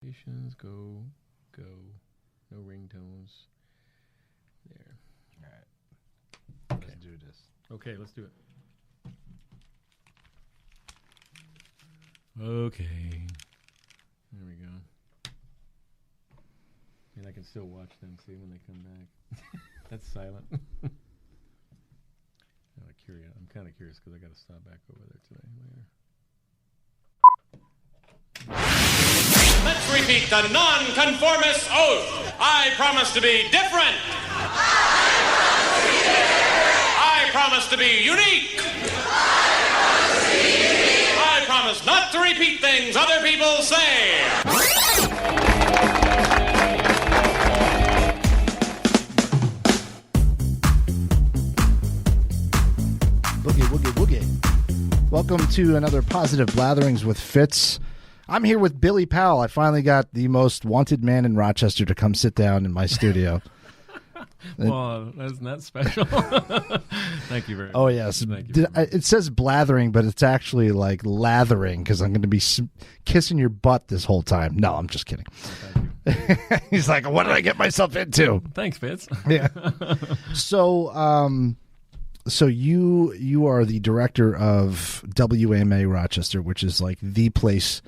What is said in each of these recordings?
Notifications, go. No ringtones. There. All right. Okay. Let's do this. Okay, let's do it. Okay. There we go. And I can still watch them, see when they come back. That's silent. I'm kind of curious because I got to stop back over there today later. Let's repeat the non-conformist oath. I promise to be different. I promise to be unique. I promise not to repeat things other people say. Boogie, woogie, woogie. Welcome to another Positive Blatherings with Fitz. I'm here with Billy Powell. I finally got the most wanted man in Rochester to come sit down in my studio. Well, isn't that special? Thank you very much. Oh, yes. Thank you It says blathering, but it's actually like lathering because I'm going to be kissing your butt this whole time. No, I'm just kidding. Oh, thank you. He's like, what did I get myself into? Thanks, Fitz. Yeah. So you are the director of WMA Rochester, which is like the place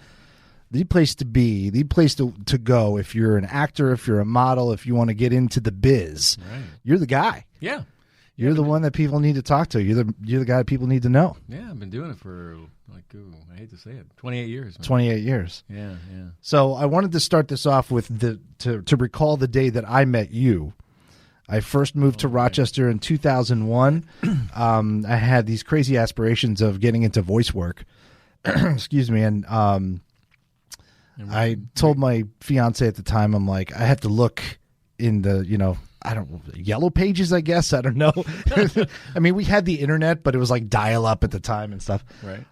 to be, the place to go if you're an actor, if you're a model, if you want to get into the biz. Right. You're the guy. Yeah. You're the one that people need to talk to. You're the guy that people need to know. Yeah, I've been doing it for I hate to say it, 28 years. Man. 28 years. Yeah. So I wanted to start this off with to recall the day that I met you. I first moved to Rochester in 2001. I had these crazy aspirations of getting into voice work. Excuse me. And I told my fiance at the time, I'm like, I have to look in the, yellow pages, I guess. I don't know. I mean, we had the internet, but it was like dial up at the time and stuff. Right.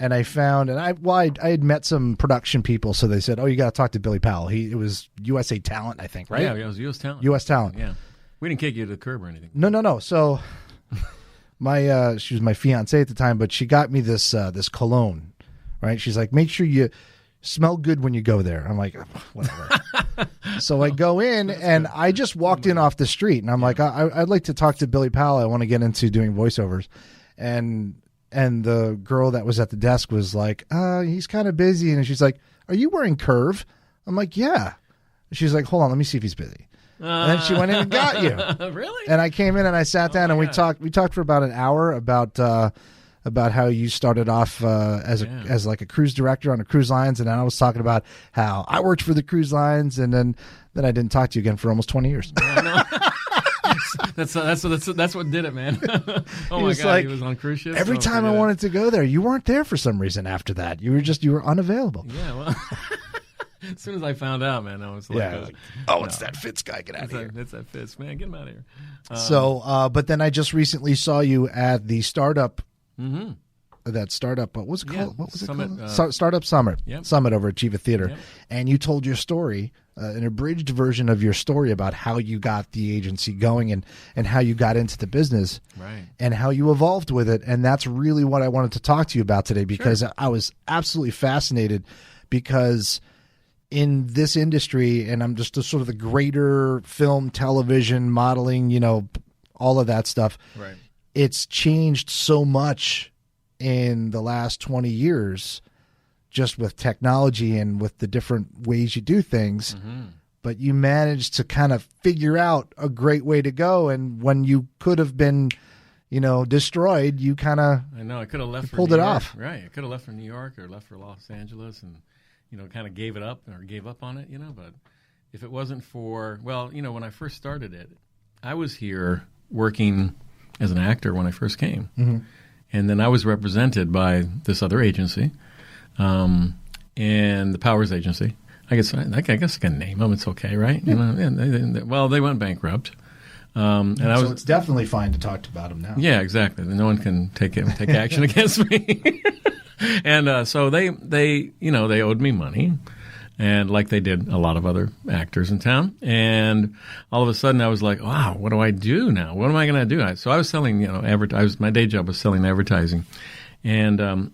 And I found, I had met some production people, so they said, "Oh, you got to talk to Billy Powell." It was USA Talent, I think, right? Yeah, it was US Talent. US Talent. Yeah, we didn't kick you to the curb or anything. No. So, she was my fiance at the time, but she got me this cologne, right? She's like, "Make sure you smell good when you go there." I'm like, whatever. So I go in, and good. I just walked in off the street, and I'm like, I'd like to talk to Billy Powell. I want to get into doing voiceovers, and the girl that was at the desk was like, he's kind of busy. And she's like, "Are you wearing Curve?" I'm like, "Yeah." She's like, "Hold on, let me see if he's busy." And then she went in and got you. Really? And I came in and I sat down and we talked for about an hour about how you started off as like a cruise director on a cruise lines. And then I was talking about how I worked for the cruise lines. And then I didn't talk to you again for almost 20 years. That's what did it, man. Oh my God, like, he was on cruise ships. Every time I wanted to go there, you weren't there for some reason after that. You were unavailable. Yeah, well, as soon as I found out, man, I was like, it's that Fitz guy. Get out of here. It's that Fitz, man. Get him out of here. But then I just recently saw you at the startup. Mm-hmm. That startup, what was it called? What was Summit, it called? Startup Summit. Yep. Summit over at Chiva Theater. Yep. And you told your story, an abridged version of your story about how you got the agency going and how you got into the business. Right. And how you evolved with it. And that's really what I wanted to talk to you about today because I was absolutely fascinated because in this industry, and I'm just sort of the greater film, television, modeling, all of that stuff. Right. It's changed so much in the last 20 years just with technology and with the different ways you do things. Mm-hmm. But you managed to kind of figure out a great way to go. And when you could have been, destroyed, you kind of I could have left pulled it off. Right. I could have left for New York or left for Los Angeles and, kind of gave up on it, but if it wasn't for, when I first started it, I was here working as an actor when I first came. Mm-hmm. And then I was represented by this other agency, and the Powers agency. I guess I can name them. It's okay, right? Yeah. They went bankrupt. It's definitely fine to talk about them now. Yeah, exactly. No one can take action against me. And so they owed me money, and like they did a lot of other actors in town. And all of a sudden, I was like, wow, what do I do now? What am I going to do? So I was selling, my day job was selling advertising. And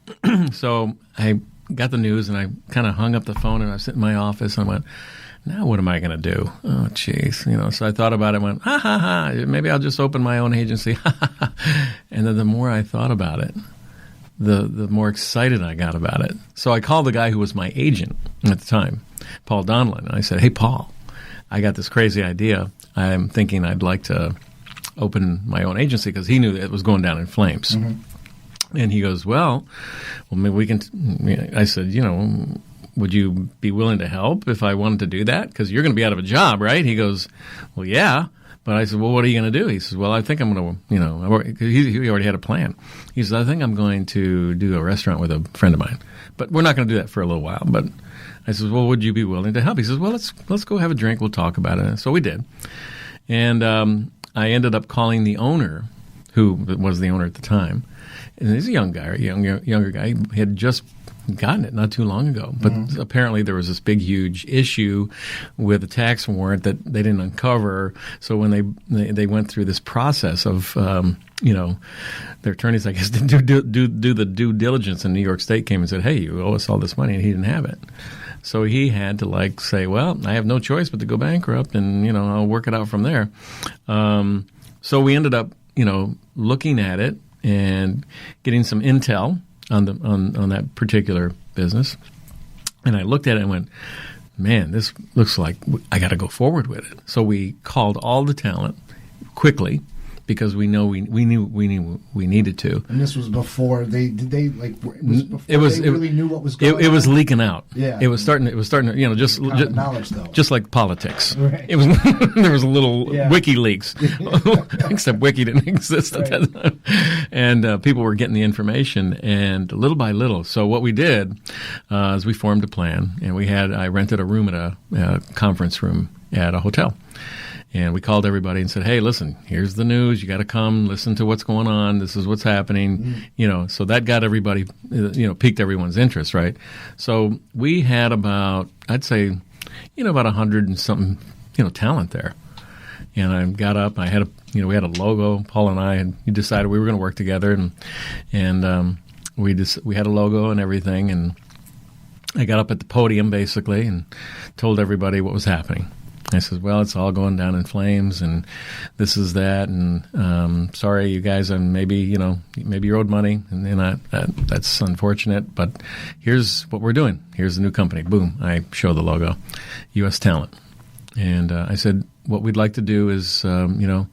so I got the news, and I kind of hung up the phone, and I was sitting in my office, and I went, now what am I going to do? Oh, jeez. So I thought about it and went, ha, ha, ha, maybe I'll just open my own agency. Ha, ha, ha. And then the more I thought about it, the more excited I got about it. So I called the guy who was my agent at the time, Paul Donlan, and I said, hey, Paul, I got this crazy idea. I'm thinking I'd like to open my own agency, because he knew that it was going down in flames. Mm-hmm. And he goes, well, maybe we can I said, would you be willing to help if I wanted to do that? Because you're going to be out of a job, right? He goes, well, yeah. But I said, well, what are you going to do? He says, well, I think I'm going to, he already had a plan. He says, I think I'm going to do a restaurant with a friend of mine. But we're not going to do that for a little while. But I said, well, would you be willing to help? He says, well, let's go have a drink. We'll talk about it. So we did. And I ended up calling the owner, who was the owner at the time. And he's a young guy, younger guy. He had just gotten it not too long ago. But apparently there was this big, huge issue with a tax warrant that they didn't uncover. So when they went through this process of, their attorneys, I guess, didn't do the due diligence, and New York State came and said, hey, you owe us all this money, and he didn't have it. So he had to say, well, I have no choice but to go bankrupt, and, I'll work it out from there. So we ended up, looking at it and getting some intel on that particular business. And I looked at it and went, man, this looks like I got to go forward with it. So we called all the talent quickly, because we knew we needed to. And this was before they really knew what was going on. It was leaking out. Yeah. It was starting to, just knowledge, though. Just like politics. Right. It was there was a little WikiLeaks, except Wiki didn't exist at that time, and people were getting the information, and little by little. So what we did is we formed a plan, and I rented a room at a conference room at a hotel. And we called everybody and said, hey, listen, here's the news. You got to come listen to what's going on. This is what's happening. So that got everybody, piqued everyone's interest, right? So we had about 100 and something, talent there. And I got up. I had we had a logo. Paul and I had decided we were going to work together, and we had a logo and everything. And I got up at the podium basically and told everybody what was happening. I said, well, it's all going down in flames, and this is that, and sorry, you guys, and maybe you're owed money, and that's unfortunate, but here's what we're doing. Here's the new company. Boom, I show the logo, U.S. Talent. And I said, what we'd like to do is, you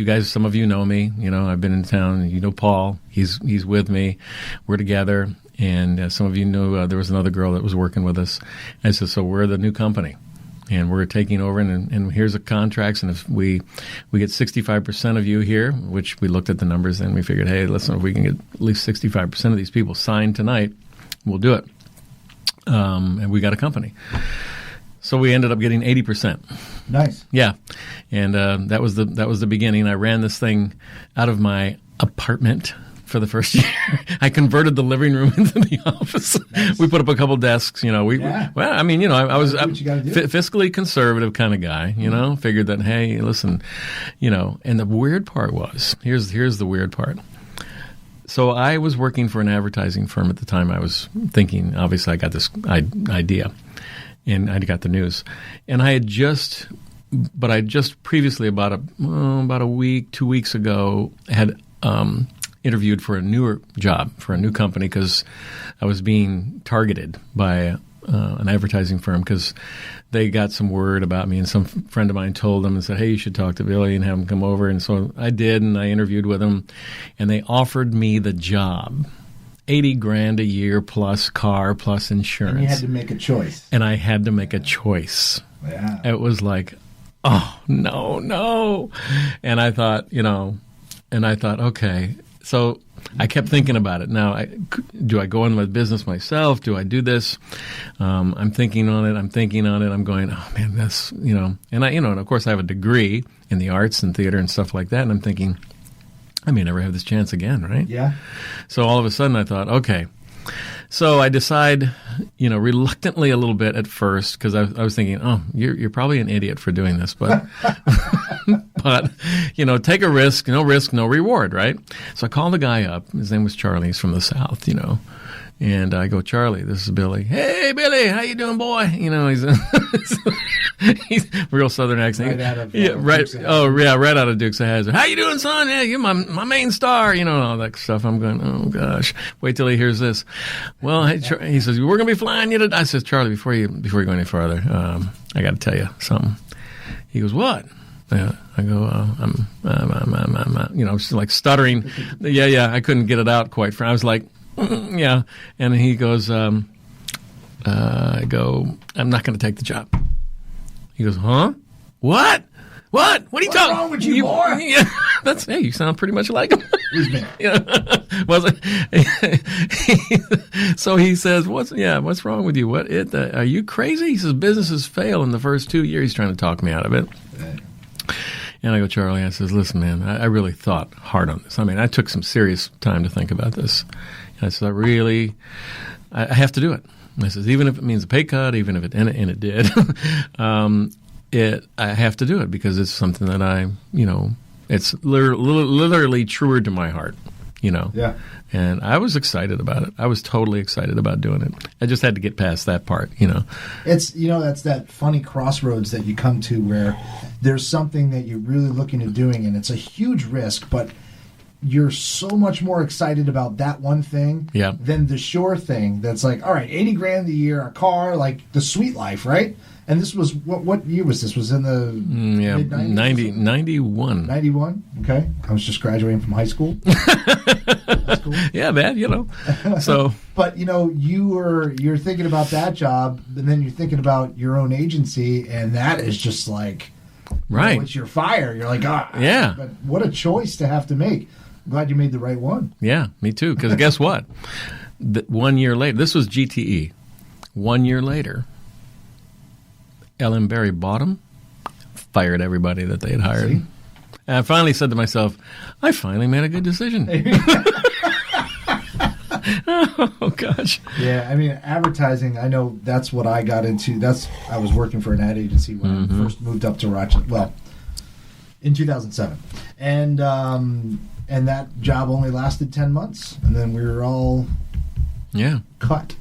guys, some of you know me, I've been in town, and Paul, he's with me, we're together, and some of you knew there was another girl that was working with us. I said, so we're the new company. And we're taking over, and here's the contracts, and if we get 65% of you here, which we looked at the numbers, and we figured, hey, listen, if we can get at least 65% of these people signed tonight, we'll do it. And we got a company. So we ended up getting 80%. Nice. Yeah, and that was the beginning. I ran this thing out of my apartment for the first year. I converted the living room into the office. Nice. We put up a couple desks. I was fiscally conservative kind of guy. Figured that, hey, listen, And the weird part was, here's the weird part. So I was working for an advertising firm at the time. I was thinking, obviously, I got this idea, and I got the news, and I just previously about a week, 2 weeks ago had interviewed for a newer job for a new company, because I was being targeted by an advertising firm, because they got some word about me, and some friend of mine told them and said, hey, you should talk to Billy and have him come over. And so I did, and I interviewed with him, and they offered me the job, $80,000 a year plus car plus insurance. And you had to make a choice. And I had to make a choice. Yeah. It was like, oh, no. And I thought, okay. So I kept thinking about it. Now, do I go in with business myself? Do I do this? I'm thinking on it. I'm going, oh, man, that's, And and of course I have a degree in the arts and theater and stuff like that. And I'm thinking, I may never have this chance again, right? Yeah. So all of a sudden I thought, okay. So I decide, reluctantly a little bit at first, because I was thinking, oh, you're probably an idiot for doing this, but but take a risk, no reward, right? So I called the guy up. His name was Charlie. He's from the South, And I go, Charlie, this is Billy. Hey, Billy, how you doing, boy? You know, he's real Southern accent. Right out of Dukes right out of Dukes of Hazzard. How you doing, son? Yeah, you're my main star. You know, and all that stuff. I'm going, oh gosh, wait till he hears this. Well, he says, we're gonna be flying you to. I says, Charlie, before you go any farther, I got to tell you something. He goes, what? I go, I'm you know, like stuttering. Yeah, I couldn't get it out quite. I was like, yeah. And he goes, I go, I'm not going to take the job. He goes, huh? What? What are you talking? What's wrong with you, boy? Yeah, hey, you sound pretty much like him. Who's me? Was it? So he says, what's wrong with you? Are you crazy? He says, businesses fail in the first 2 years. He's trying to talk me out of it. And I go, Charlie, I says, listen, man, I really thought hard on this. I mean, I took some serious time to think about this. And I said, I have to do it. And I says, even if it means a pay cut, even if and it did, I have to do it because it's something that it's literally truer to my heart, you know. Yeah. And I was excited about it. I was totally excited about doing it. I just had to get past that part, you know. It's, that's that funny crossroads that you come to where there's something that you're really looking at doing, and it's a huge risk, but you're so much more excited about that one thing than the sure thing that's like, all right, $80,000 a year, a car, like the sweet life, right? And this was, what year was this? Was in the mid-90s? 91. 91? Okay. I was just graduating from high school. That's cool. Yeah, man, So, but you're thinking about that job, and then you're thinking about your own agency, and that is just like, right. It's your fire. You're like, yeah. But what a choice to have to make. I'm glad you made the right one. Yeah, me too. Because guess what? 1 year later, this was GTE. 1 year later, Ellen Berry bought them, fired everybody that they had hired. See? And I finally said to myself, I finally made a good decision. Oh, gosh. Yeah, I mean, advertising, I know that's what I got into. I was working for an ad agency when I first moved up to Rochester. Well, in 2007. And that job only lasted 10 months. And then we were all cut.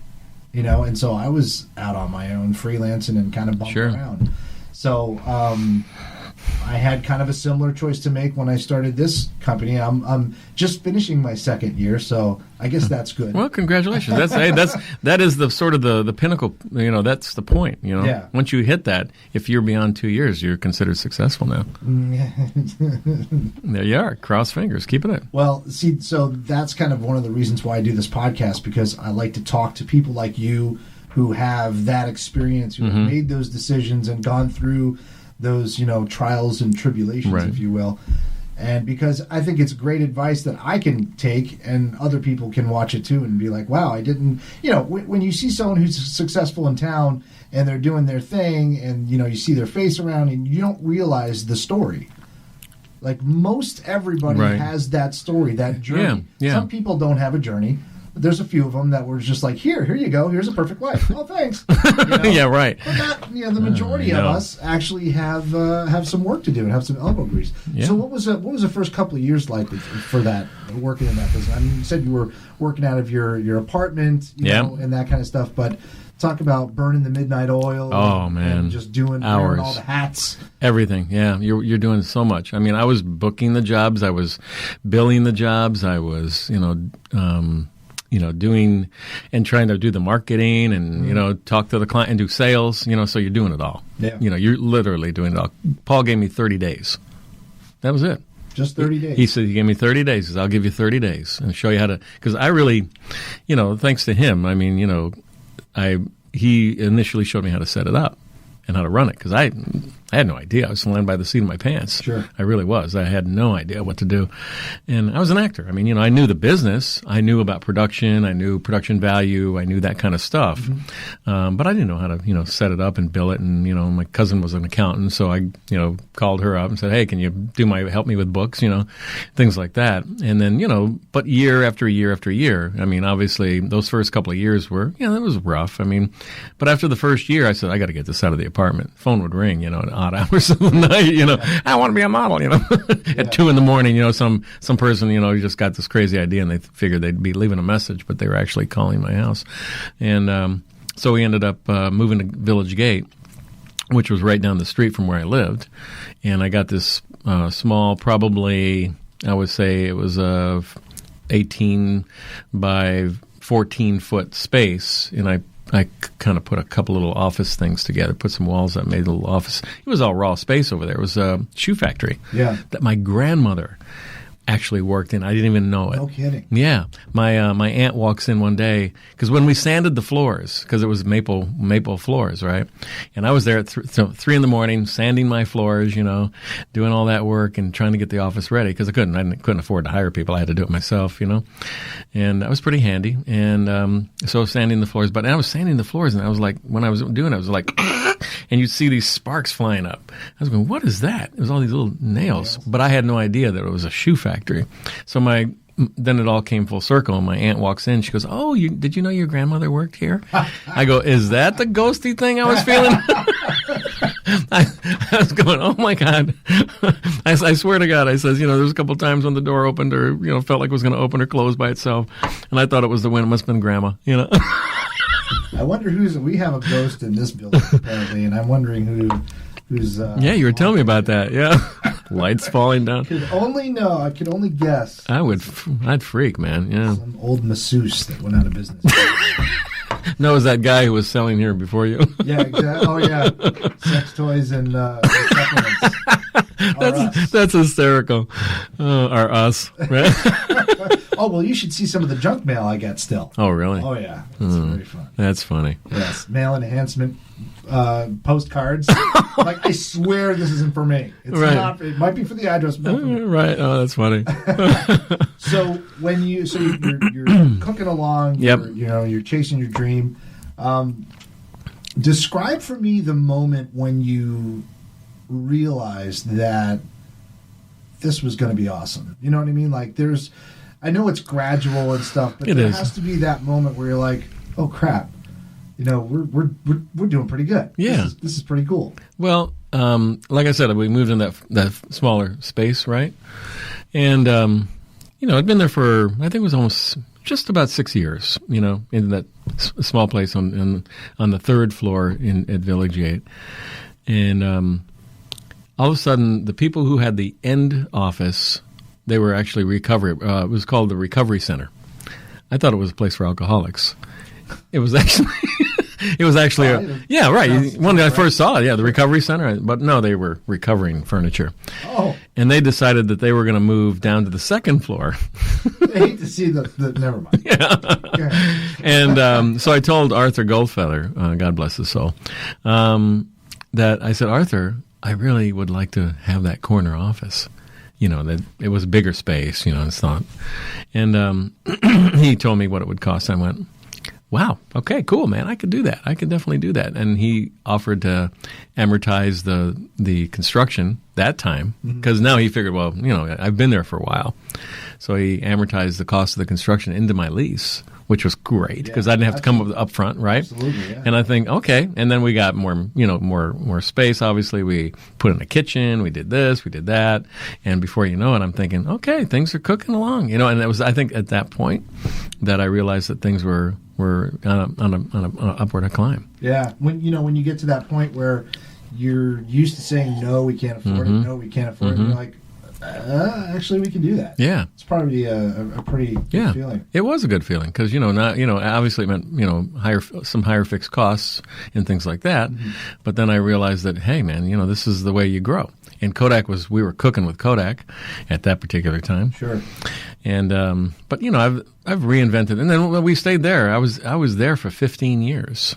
And so I was out on my own, freelancing and kind of bumping around. So I had kind of a similar choice to make when I started this company. I'm just finishing my second year, so I guess that's good. Well, congratulations. That is the sort of the pinnacle. That's the point. Yeah. Once you hit that, if you're beyond 2 years, you're considered successful now. There you are. Cross fingers. Keep it in. Well, see, so that's kind of one of the reasons why I do this podcast, because I like to talk to people like you who have that experience, who have made those decisions and gone through those, trials and tribulations, if you will. And because I think it's great advice that I can take, and other people can watch it too and be like, wow, I didn't, when you see someone who's successful in town and they're doing their thing and, you see their face around and you don't realize the story. Like most everybody has that story, that journey. Yeah. Some people don't have a journey. There's a few of them that were just like, here you go. Here's a perfect life. Oh, thanks. Yeah, right. But not, the majority of us actually have some work to do and have some elbow grease. Yeah. So what was the first couple of years like for that, working in that business? I mean, you said you were working out of your apartment, and that kind of stuff. But talk about burning the midnight oil. Oh, man. And just wearing all the hats. Everything. Yeah. You're doing so much. I mean, I was booking the jobs. I was billing the jobs. I was, doing and trying to do the marketing and, talk to the client and do sales, so you're doing it all. Yeah. You're literally doing it all. Paul gave me 30 days. That was it. Just 30 days. He said, he gave me 30 days. He said, I'll give you 30 days and show you how to, because I really, thanks to him, I mean, he initially showed me how to set it up and how to run it, because I had no idea. I was flying by the seat of my pants. Sure. I really was. I had no idea what to do. And I was an actor. I mean, I knew the business. I knew about production. I knew production value. I knew that kind of stuff. But I didn't know how to, set it up and bill it. And, my cousin was an accountant. So I, called her up and said, hey, can you help me with books, things like that. And then, but year after year after year, I mean, obviously those first couple of years were, that was rough. I mean, but after the first year, I said, I got to get this out of the apartment. Phone would ring, at odd hours of the night, I want to be a model, at 2 a.m, some person, just got this crazy idea and they figured they'd be leaving a message, but they were actually calling my house. And so we ended up moving to Village Gate, which was right down the street from where I lived. And I got this small, probably, I would say it was a 18 by 14-foot space, and I kind of put a couple little office things together, put some walls up, made a little office. It was all raw space over there. It was a shoe factory that my grandmother actually worked in. I didn't even know it. No kidding. Yeah. My aunt walks in one day, because when we sanded the floors, because it was maple floors, right? And I was there at 3 in the morning, sanding my floors, doing all that work and trying to get the office ready, because I couldn't afford to hire people. I had to do it myself, And I was pretty handy. And so sanding the floors. But I was sanding the floors, and I was like, when I was doing it, I was like, and you'd see these sparks flying up. I was going, what is that? It was all these little nails. But I had no idea that it was a shoe factory. So then it all came full circle, and my aunt walks in. She goes, "Oh, did you know your grandmother worked here?" I go, "Is that the ghosty thing I was feeling?" I was going, "Oh my God!" I swear to God, I says, there was a couple times when the door opened, or felt like it was going to open or close by itself, and I thought it was the wind. It must have been Grandma, I wonder we have a ghost in this building apparently, and I'm wondering who's. Yeah, you were telling me about that. Yeah. Lights falling down. I could only guess. I'd freak, man. Yeah. Some old masseuse that went out of business. No, it was that guy who was selling here before you. Yeah, exactly. Oh, yeah. Sex toys and supplements. That's hysterical. Or us, right? Oh, well, you should see some of the junk mail I get still. Oh, really? Oh, yeah. It's very fun. That's funny. Yes. Mail enhancement postcards. Like, I swear this isn't for me. It's not. It might be for the address. But right. Oh, that's funny. So you're cooking along. You're chasing your dream. Describe for me the moment when you realized that this was going to be awesome. You know what I mean? Like, I know it's gradual and stuff, but there has to be that moment where you're like, oh crap, we're doing pretty good. Yeah, this is pretty cool. Well, like I said, we moved in that smaller space, right? And I'd been there for, I think it was almost just about 6 years. In that small place on the third floor at Village Gate, and all of a sudden, the people who had the end office, they were actually recovery. It was called the Recovery Center. I thought it was a place for alcoholics. It was actually, yeah, right. When I first saw it, the Recovery Center. But no, they were recovering furniture. Oh. And they decided that they were going to move down to the second floor. I hate to see the never mind. Yeah. Okay. And so I told Arthur Goldfeather, God bless his soul, that I said, Arthur, I really would like to have that corner office. That it was a bigger space, it's not. And he told me what it would cost. I went, wow, okay, cool, man. I could do that. I could definitely do that. And he offered to amortize the construction that time, because now he figured, well, I've been there for a while. So he amortized the cost of the construction into my lease, which was great, because I didn't have to come up front, right? Absolutely, yeah. And I think, okay. And then we got more space. Obviously, we put in a kitchen. We did this. We did that. And before you know it, I'm thinking, okay, things are cooking along. And it was, I think, at that point that I realized that things were on an upward climb. Yeah. When you get to that point where you're used to saying, no, we can't afford it. No, we can't afford it. And you're like, actually, we can do that. Yeah, it's probably a pretty good feeling. It was a good feeling because obviously it meant some higher fixed costs and things like that. But then I realized that, hey man, this is the way you grow. And we were cooking with Kodak at that particular time. Sure. And but I've reinvented, and then when we stayed there, I was there for 15 years,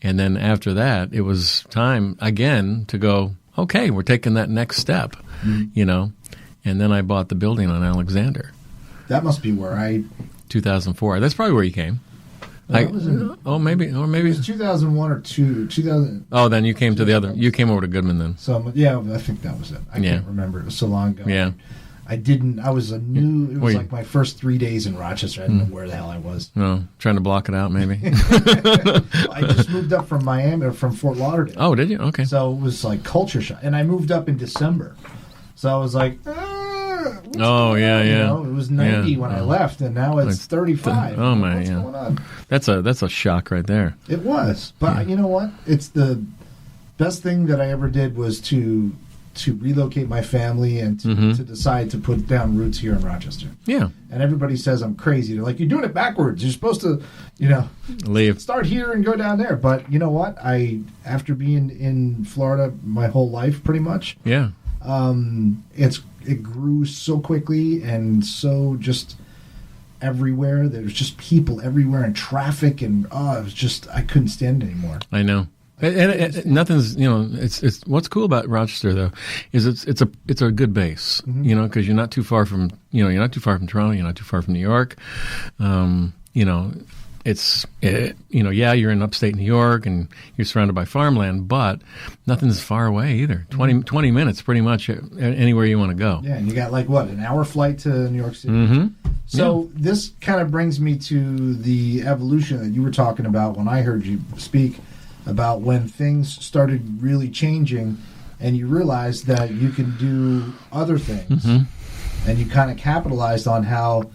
and then after that, it was time again to go. Okay, we're taking that next step, And then I bought the building on Alexander. That must be where 2004. That's probably where you came. Maybe it was 2001 or 2000. Oh, then you came to the other. You came over to Goodman then. So yeah, I think that was it. I can't remember. It was so long ago. Yeah. I was a new. It was Wait. like my first 3 days in Rochester. I didn't know where the hell I was. No, trying to block it out, maybe. I just moved up from Miami or from Fort Lauderdale. Oh, did you? Okay. So it was like culture shock, and I moved up in December. So I was like, Oh, yeah, you yeah. know, it was 90 Yeah. when I left, and now it's 35. Oh, man, What's yeah. going on? That's a shock right there. It was, but you know what? It's the best thing that I ever did was to relocate my family and to decide to put down roots here in Rochester. Yeah. And everybody says I'm crazy. They're like, you're doing it backwards. You're supposed to, Leave. start here and go down there. But you know what? After being in Florida my whole life, pretty much, Yeah. it grew so quickly and so just everywhere. There's just people everywhere and traffic, and it was just, I couldn't stand it anymore. I know. And nothing's, it's what's cool about Rochester though is it's a good base, because you're not too far from, you're not too far from Toronto, you're not too far from New York. You're in upstate New York and you're surrounded by farmland, but nothing's far away either. 20 minutes pretty much anywhere you want to go. Yeah, and you got an hour flight to New York City. Mm-hmm. So this kind of brings me to the evolution that you were talking about when I heard you speak about when things started really changing and you realized that you can do other things. And you kind of capitalized on how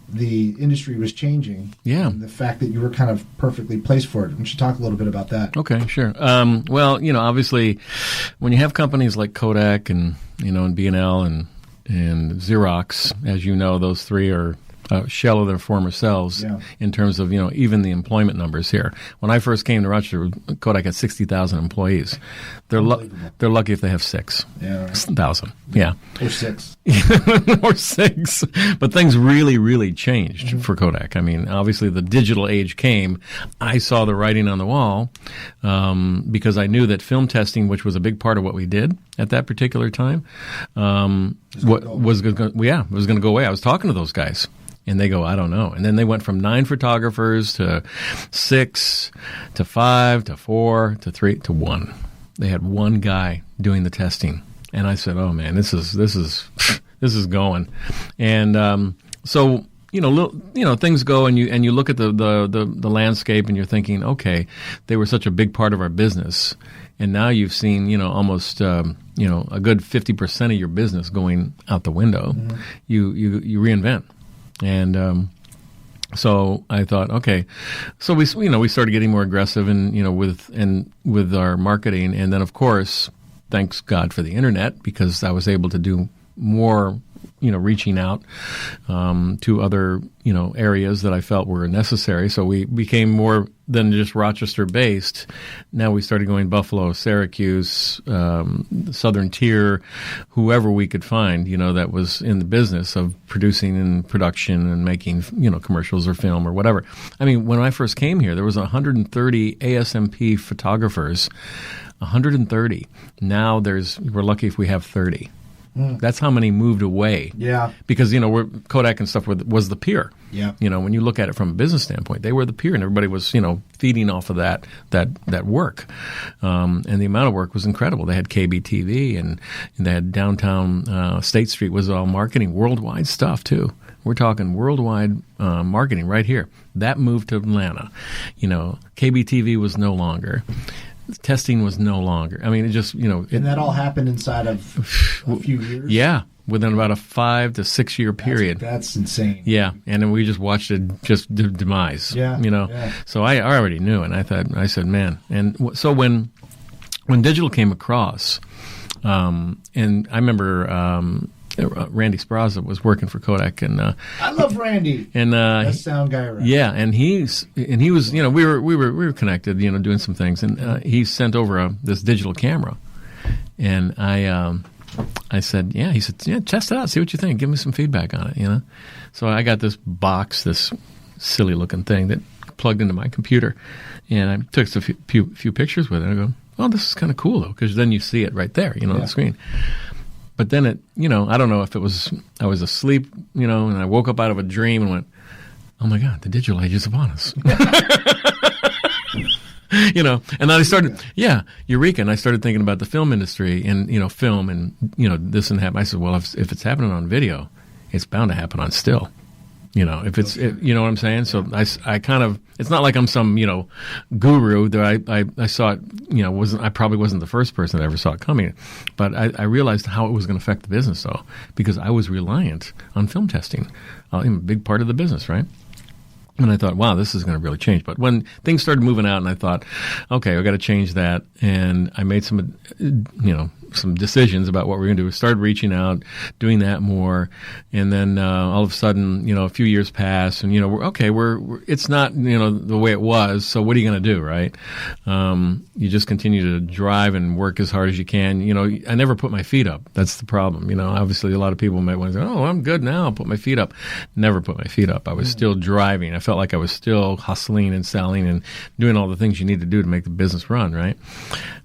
the industry was changing. Yeah. And the fact that you were kind of perfectly placed for it. Why don't you talk a little bit about that? Okay, sure. Obviously, when you have companies like Kodak and B&L and Xerox, as you know, those three are a shell of their former selves in terms of, even the employment numbers here. When I first came to Rochester, Kodak had 60,000 employees. They're lucky if they have 6,000. Yeah. Or 6. Or 6. But things really, really changed for Kodak. I mean, obviously the digital age came. I saw the writing on the wall because I knew that film testing, which was a big part of what we did at that particular time, was going to go away. I was talking to those guys. And they go, I don't know. And then they went from 9 photographers to 6 to 5 to 4 to 3 to 1. They had one guy doing the testing. And I said, oh man, this is going. And so things go, and you look at the landscape, and you're thinking, okay, they were such a big part of our business, and now you've seen almost a good 50% of your business going out the window. You reinvent. And so I thought, okay, so we started getting more aggressive with our marketing, and then of course, thanks God for the internet, because I was able to do more, reaching out to other areas that I felt were necessary. So we became more than just Rochester based. Now we started going Buffalo, Syracuse, Southern Tier, whoever we could find, that was in the business of producing and production and making, commercials or film or whatever. I mean, when I first came here, there was 130 ASMP photographers, 130. Now we're lucky if we have 30. That's how many moved away. Yeah. Because, Kodak and stuff was the peer. Yeah. When you look at it from a business standpoint, they were the peer, and everybody was, feeding off of that work. And the amount of work was incredible. They had KBTV, and they had downtown State Street was all marketing, worldwide stuff too. We're talking worldwide marketing right here. That moved to Atlanta. KBTV was no longer. Testing was no longer. I mean, it just, and that all happened inside of a few years? Yeah, within about a 5 to 6 year period. That's insane. Yeah, and then we just watched it just demise. Yeah. So I already knew, and I said, man. And so when digital came across, and I remember Randy Spraza was working for Kodak, and I love Randy. And best sound guy around. Yeah, and he was, we were connected, doing some things, and he sent over this digital camera, and I said, yeah, he said, yeah, test it out, see what you think, give me some feedback on it, So I got this box, this silly looking thing that plugged into my computer, and I took a few pictures with it. I go, oh, this is kind of cool though, because then you see it right there, on the screen. But then it, I don't know if I was asleep, and I woke up out of a dream and went, oh my God, the digital age is upon us. And then I started, Eureka. And I started thinking about the film industry and, film and, this and that. I said, well, if it's happening on video, it's bound to happen on still. If it's, you know what I'm saying? So I kind of, it's not like I'm some, guru that I saw it, I probably wasn't the first person that ever saw it coming. But I realized how it was going to affect the business, though, because I was reliant on film testing, a big part of the business, right? And I thought, wow, this is going to really change. But when things started moving out and I thought, okay, I've got to change that. And I made some, some decisions about what we're going to do. We started reaching out, doing that more. And then all of a sudden, a few years pass and, we're it's not, the way it was. So what are you going to do, right? You just continue to drive and work as hard as you can. I never put my feet up. That's the problem. Obviously a lot of people might want to say, oh, I'm good now. I'll put my feet up. Never put my feet up. I was still driving. I felt like I was still hustling and selling and doing all the things you need to do to make the business run, right?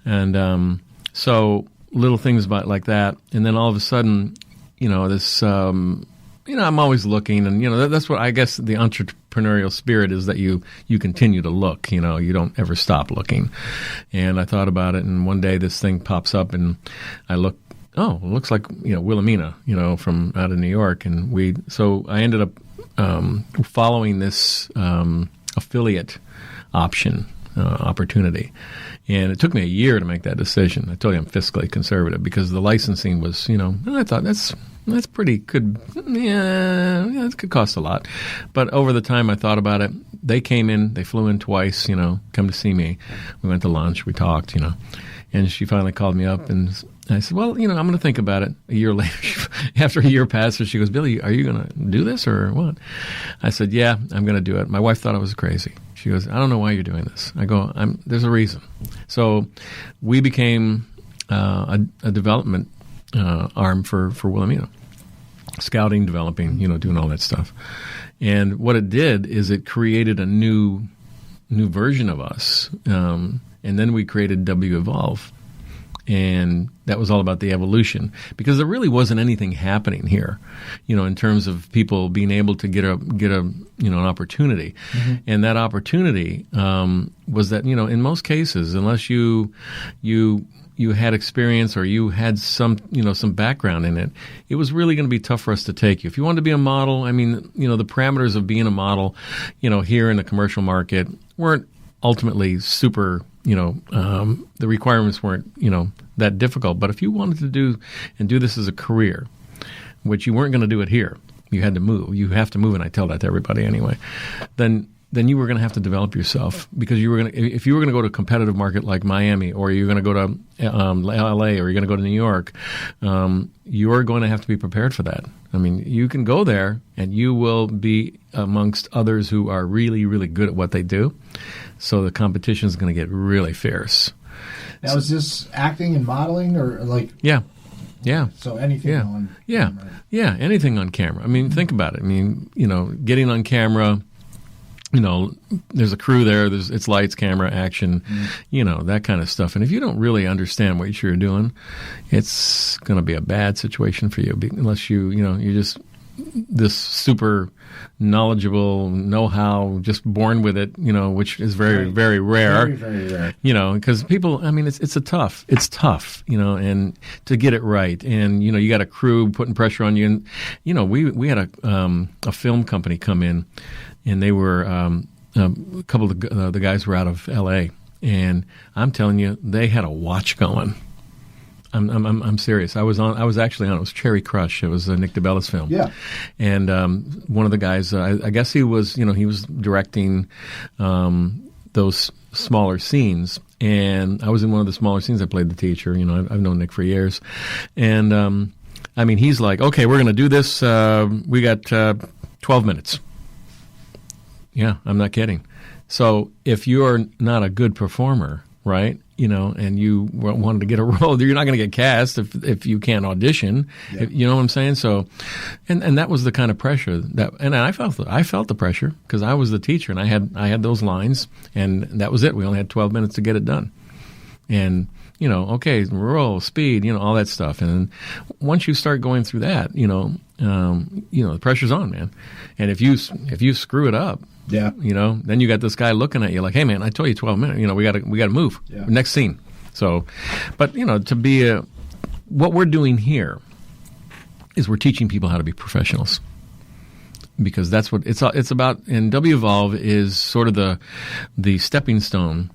And so little things about like that. And then all of a sudden, this, I'm always looking. And, that's what I guess the entrepreneurial spirit is, that you continue to look. You don't ever stop looking. And I thought about it. And one day this thing pops up and I look. Oh, it looks like, Wilhelmina, from out of New York. And so I ended up following this affiliate opportunity. And it took me a year to make that decision. I told you I'm fiscally conservative because the licensing was, I thought that's pretty good. Yeah, it could cost a lot. But over the time I thought about it, they came in, they flew in twice, come to see me. We went to lunch, we talked, and she finally called me up and I said, well, I'm going to think about it. A year later, after a year passes, she goes, Billy, are you going to do this or what? I said, yeah, I'm going to do it. My wife thought I was crazy. She goes, I don't know why you're doing this. I go, there's a reason. So we became a development arm for Wilhelmina, scouting, developing, doing all that stuff. And what it did is it created a new version of us. And then we created W Evolve. And that was all about the evolution, because there really wasn't anything happening here, in terms of people being able to get an opportunity. Mm-hmm. And that opportunity was that, in most cases, unless you had experience or you had some background in it, it was really going to be tough for us to take you. If you wanted to be a model, the parameters of being a model, here in the commercial market weren't ultimately super. The requirements weren't, that difficult. But if you wanted to do this as a career, which you weren't going to do it here, you had to move. You have to move, and I tell that to everybody anyway. Then you were going to have to develop yourself, because if you were going to go to a competitive market like Miami, or you're going to go to L.A., or you're going to go to New York, you're going to have to be prepared for that. You can go there, and you will be amongst others who are really, really good at what they do. So the competition is going to get really fierce. Now, is this acting and modeling, or like? Yeah. So anything on camera? Yeah, anything on camera. Think about it. Getting on camera, there's a crew there. It's lights, camera, action, that kind of stuff. And if you don't really understand what you're doing, it's going to be a bad situation for you, unless you're just this super knowledgeable know-how, just born with it, which is very, very rare. Very, very rare. Because people, it's tough, and to get it right. And, you got a crew putting pressure on you. And, we had a film company come in, and they were, a couple of the guys were out of L.A., and I'm telling you, they had a watch going. I'm serious. I was actually on. It was Cherry Crush. It was Nick DeBella's film. Yeah. And one of the guys, I guess he was directing those smaller scenes. And I was in one of the smaller scenes. I played the teacher. I've known Nick for years. And he's like, okay, we're going to do this. We got 12 minutes. Yeah, I'm not kidding. So if you're not a good performer, right? And you wanted to get a role, you're not going to get cast if you can't audition. Yeah. You know what I'm saying? So, and that was the kind of pressure and I felt the pressure, because I was the teacher and I had those lines, and that was it. We only had 12 minutes to get it done. And, okay, roll, speed, all that stuff. And once you start going through that, the pressure's on, man. And if you screw it up, Yeah. then you got this guy looking at you like, hey, man, I told you 12 minutes, we got to move. Yeah. Next scene. So, but, to be what we're doing here is we're teaching people how to be professionals. Because that's what it's about. And W-Evolve is sort of the stepping stone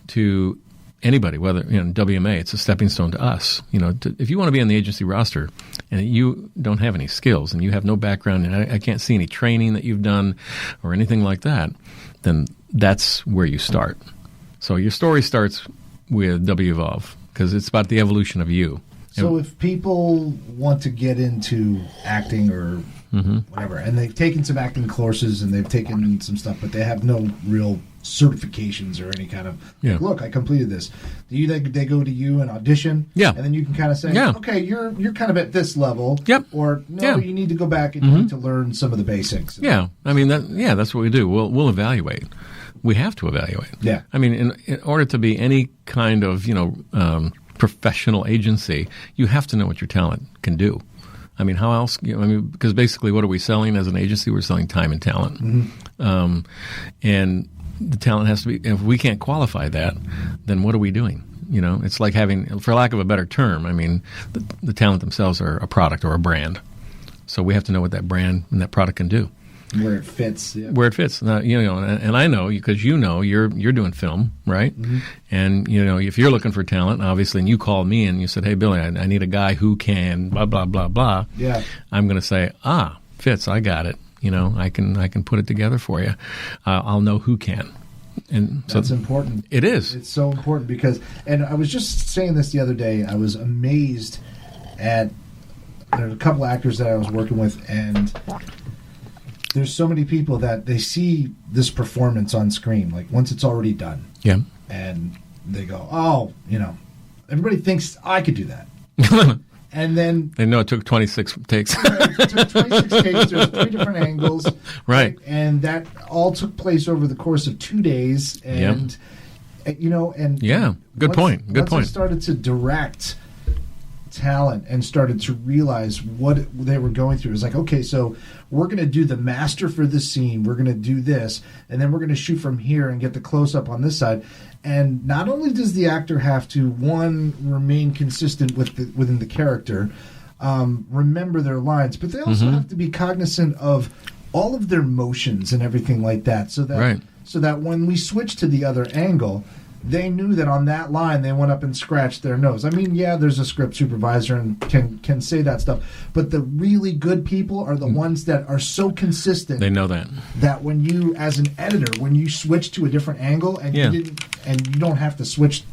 to anybody, whether WMA, it's a stepping stone to us. If you want to be on the agency roster and you don't have any skills and you have no background and I can't see any training that you've done or anything like that, then that's where you start. So your story starts with W-Evolve because it's about the evolution of you. So if people want to get into acting or whatever, and they've taken some acting courses and they've taken some stuff, but they have no real certifications or any kind of, look, I completed this. They go to you and audition? Yeah. And then you can kind of say, okay, you're kind of at this level. Yep. Or, no, you need to go back and you need to learn some of the basics. Yeah. I mean, that's what we do. We'll evaluate. We have to evaluate. Yeah. I mean, in order to be any kind of, professional agency, you have to know what your talent can do. I mean, how else? Because basically, what are we selling as an agency? We're selling time and talent, and the talent has to be. If we can't qualify that, then what are we doing? It's like having, for lack of a better term, I mean, the talent themselves are a product or a brand. So we have to know what that brand and that product can do. Where it fits. Yeah. Where it fits. Now, and I know because you're doing film, right? Mm-hmm. And if you're looking for talent, obviously, and you called me and you said, "Hey, Billy, I need a guy who can blah blah blah blah." Yeah. I'm going to say, Fitz, I got it. I can put it together for you. I'll know who can. And so that's important. It is. It's so important because, and I was just saying this the other day. I was amazed at there's a couple actors that I was working with and. There's so many people that they see this performance on screen, like once it's already done. Yeah. And they go, everybody thinks I could do that. And then... They know it took 26 takes. It took 26 takes. There's 3 different angles. Right. And that all took place over the course of 2 days. And, and... Yeah. Good point. Once I started to direct talent and started to realize what they were going through. It was like, okay, so we're going to do the master for this scene. We're going to do this, and then we're going to shoot from here and get the close-up on this side. And not only does the actor have to, one, remain consistent within the character, remember their lines, but they also have to be cognizant of all of their motions and everything like that, so that when we switch to the other angle, they knew that on that line they went up and scratched their nose. I mean, yeah, there's a script supervisor and can say that stuff, but the really good people are the ones that are so consistent. They know that when you, as an editor, when you switch to a different angle and you don't have to switch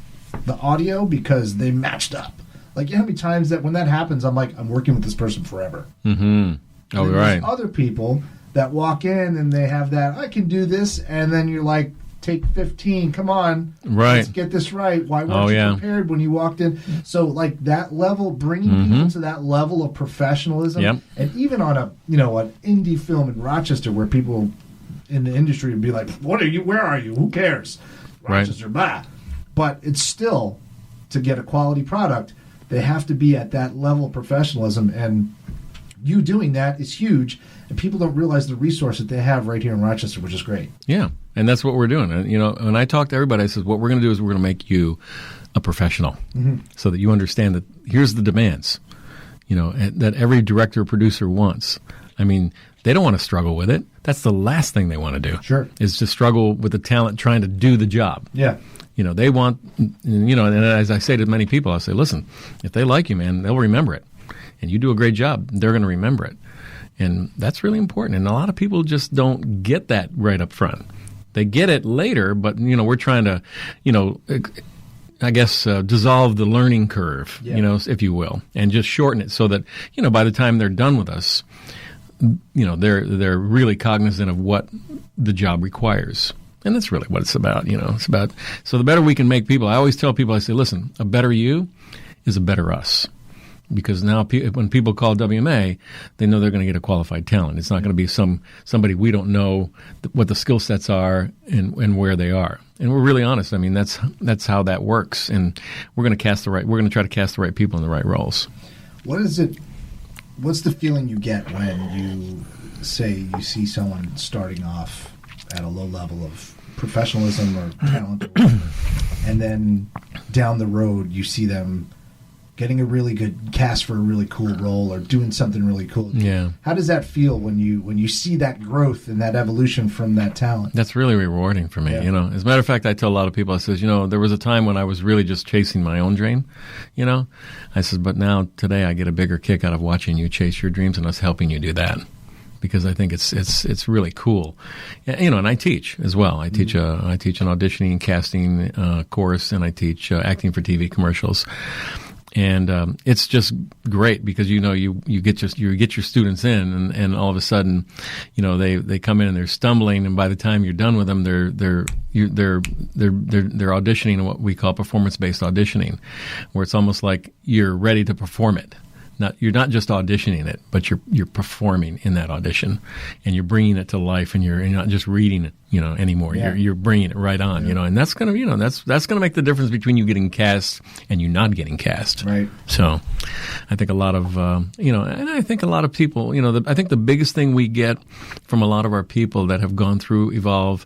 the audio because they matched up. Like, you know how many times that when that happens, I'm like, I'm working with this person forever. Mm-hmm. Oh, right. There's other people that walk in and they have that, I can do this, and then you're like, take 15, come on, let's get this right. Why weren't you prepared when you walked in? So, like, that level, bringing people to that level of professionalism, and even on an indie film in Rochester where people in the industry would be like, what are you, where are you, who cares? Rochester, blah. But it's still, to get a quality product, they have to be at that level of professionalism, and you doing that is huge, and people don't realize the resource that they have right here in Rochester, which is great. Yeah, and that's what we're doing. And, when I talk to everybody, I said, what we're going to do is we're going to make you a professional so that you understand that here's the demands, that every director or producer wants. I mean, they don't want to struggle with it. That's the last thing they want to do. Sure. Is to struggle with the talent trying to do the job. Yeah. They want, and as I say to many people, I say, listen, if they like you, man, they'll remember it. And you do a great job, they're going to remember it. And that's really important. And a lot of people just don't get that right up front. They get it later, but, we're trying to, I guess, dissolve the learning curve, if you will, and just shorten it so that, by the time they're done with us, they're really cognizant of what the job requires. And that's really what it's about, It's about, so the better we can make people, I always tell people, I say, listen, a better you is a better us. because now when people call WMA, they know they're going to get a qualified talent. It's not going to be somebody we don't know what the skill sets are and where they are. And we're really honest. I mean, that's how that works. And we're going to try to cast the right people in the right roles. What's the feeling you get when you say you see someone starting off at a low level of professionalism or talent or whatever, and then down the road you see them getting a really good cast for a really cool role or doing something really cool? Yeah. How does that feel when you see that growth and that evolution from that talent? That's really rewarding for me. Yeah. As a matter of fact, I tell a lot of people, I says, there was a time when I was really just chasing my own dream, I says, but now today I get a bigger kick out of watching you chase your dreams and us helping you do that, because I think it's really cool. And I teach as well. I teach an auditioning and casting course, and I teach acting for TV commercials. And it's just great because you get your students in, and all of a sudden, they come in and they're stumbling, and by the time you're done with them, they're auditioning in what we call performance-based auditioning, where it's almost like you're ready to perform it. You're not just auditioning it, but you're performing in that audition, and you're bringing it to life, and you're not just reading it, anymore. Yeah. You're bringing it right on, and that's gonna, that's gonna make the difference between you getting cast and you not getting cast. Right. So, I think a lot of, and I think a lot of people, I think the biggest thing we get from a lot of our people that have gone through Evolve,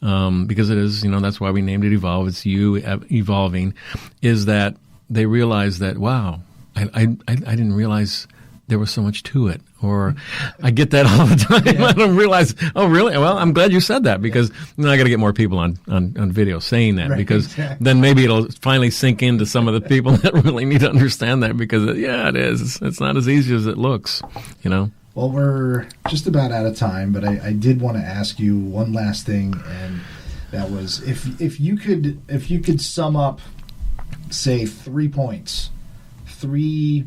because it is, that's why we named it Evolve. It's you evolving, is that they realize that, wow, I didn't realize there was so much to it. Or I get that all the time. Yeah. I don't realize, oh, really? Well, I'm glad you said that, because I got to get more people on video saying that, right, because exactly. Then maybe it'll finally sink into some of the people that really need to understand that, because, it is. It's not as easy as it looks, Well, we're just about out of time, but I did want to ask you one last thing, and that was if you could sum up, say, 3 points, 3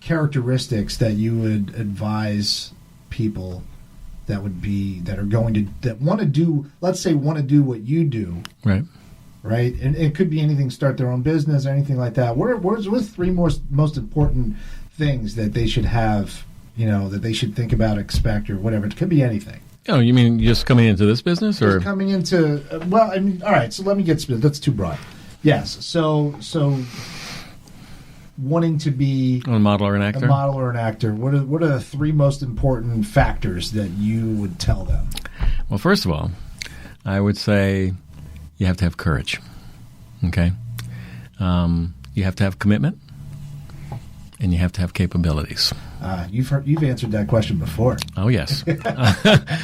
characteristics that you would advise people that want to do what you do, right? And it could be anything, start their own business or anything like that. What's 3 most important things that they should have, that they should think about, expect, or whatever? It could be anything. Oh, you mean just coming into this business, or just coming into? All right. So let me get specific. That's too broad. Yes. So wanting to be a model or an actor. What are the 3 most important factors that you would tell them? Well, first of all, I would say you have to have courage. Okay, you have to have commitment, and you have to have capabilities. You've answered that question before. Oh yes, I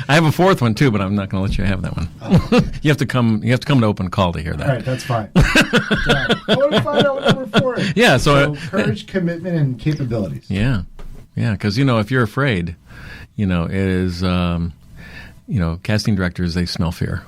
have a 4th one too, but I'm not going to let you have that one. Oh. You have to come to open call to hear that. All right, that's fine. I want to find out what number 4 is. Yeah, so courage, commitment, and capabilities. Yeah, because if you're afraid, it is casting directors, they smell fear.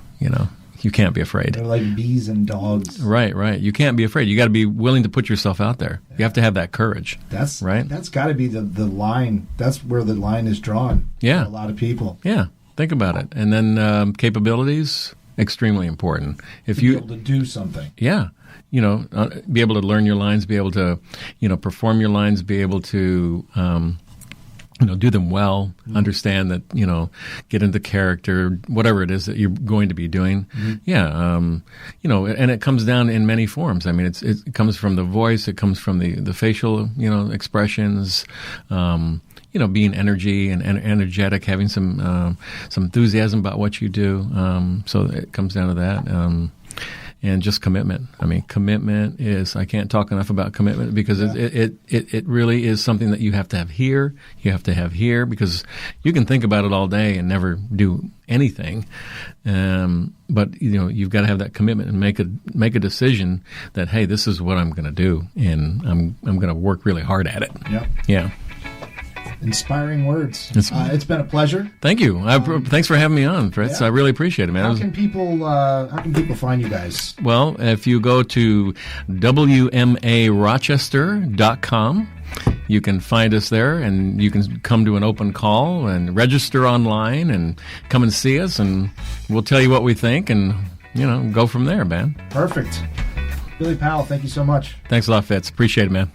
You can't be afraid. They're like bees and dogs. Right. You can't be afraid. You got to be willing to put yourself out there. You have to have that courage. That's right. That's got to be the line. That's where the line is drawn. Yeah. For a lot of people. Yeah. Think about it. And then capabilities, extremely important. If you be able to do something. Yeah. Be able to learn your lines, be able to, perform your lines, be able to, do them well, understand that, get into character, whatever it is that you're going to be doing. Mm-hmm. Yeah. And it comes down in many forms. I mean, it comes from the voice, it comes from the facial, expressions, being energy and energetic, having some enthusiasm about what you do. So it comes down to that. And just commitment. I mean, commitment is, I can't talk enough about commitment, because it really is something that you have to have here. You have to have here, because you can think about it all day and never do anything. But you've got to have that commitment and make a decision that, hey, this is what I'm going to do, and I'm going to work really hard at it. Yep. Yeah. Inspiring words. It's been a pleasure. Thank you. Thanks for having me on, Fritz. Yeah. I really appreciate it, man. How can people find you guys? Well, if you go to WMARochester.com, you can find us there, and you can come to an open call and register online and come and see us, and we'll tell you what we think, and go from there, man. Perfect. Billy Powell, thank you so much. Thanks a lot, Fitz. Appreciate it, man.